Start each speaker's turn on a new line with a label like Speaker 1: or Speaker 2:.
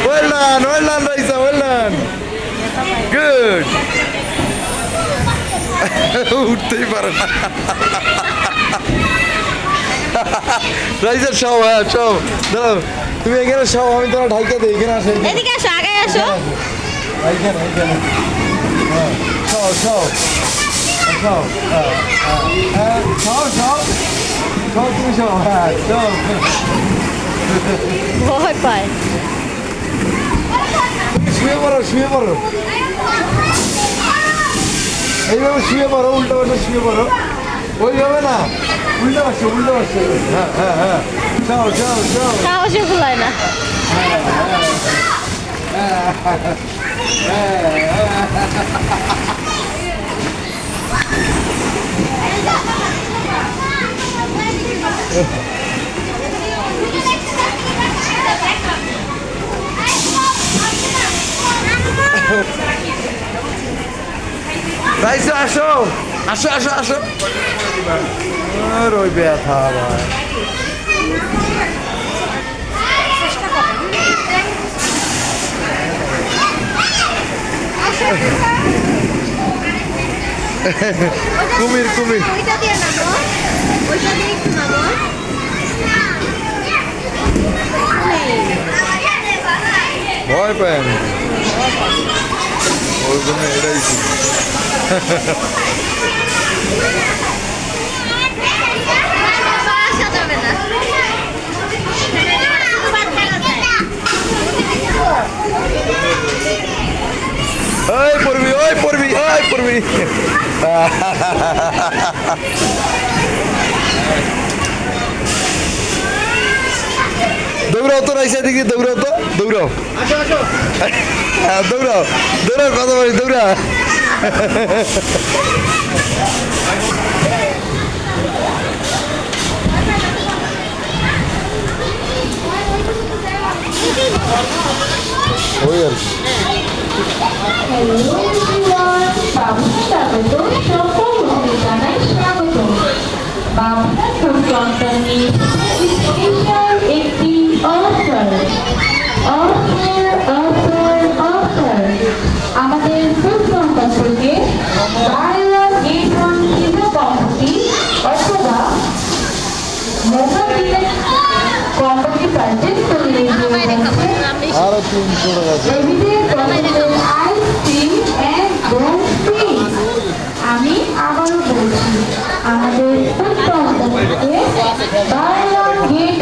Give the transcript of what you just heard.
Speaker 1: Well done, Raisa, well done. Good. উঠতেই পারে না। রাইসা সব, হ্যাঁ সব দাঁড়াও, তুমি এখানে সব, আমি তোমার ঢাইকা দিই, এখানে আসো,
Speaker 2: এদিকে আসো, আগে আসো।
Speaker 1: এইখানে এইখানে, হ্যাঁ সব সব সব, হ্যাঁ সব সব সব, তুমি সব, হ্যাঁ সব।
Speaker 2: ভয় পায়।
Speaker 1: শুয়ে পড়ো, শুয়ে পড়ো, এইভাবে শুয়ে পড়ো, উল্টো পাশে শুয়ে পড়ো, ওইভাবে না, উল্টো পাশে, উল্টো পাশে, হ্যাঁ হ্যাঁ হ্যাঁ, সব সব সব,
Speaker 2: সাহসে ভুলায় না।
Speaker 1: রাইসা আসো, আসো আসো আসো, আর ওই ব্যথা ভাই। কুমির কুমির, ভয় পায় আমি, ওই জন্য এটাই ওই পড়বি, ওই পড়বি, ওই পড়বি। দৌড়াও তো রাইসা দিকে, দৌড়াও তো, দৌড়াও, দৌড়াও দৌড়াও, কথা বলি, দৌড়া। ওই আর কি।
Speaker 3: একটি অফার, আমাদের ফুটবল থেকে বাংলা গেট ওয়ান কিলো কম্পটি অথবা মোবাইল কম্পটি পারচেজ করলে
Speaker 1: আরো 300 টাকা।
Speaker 3: আইসক্রিম একদম ফ্রি। আমি আবারও বলছি, আমাদের ফুটবল থেকে বাংলা গেট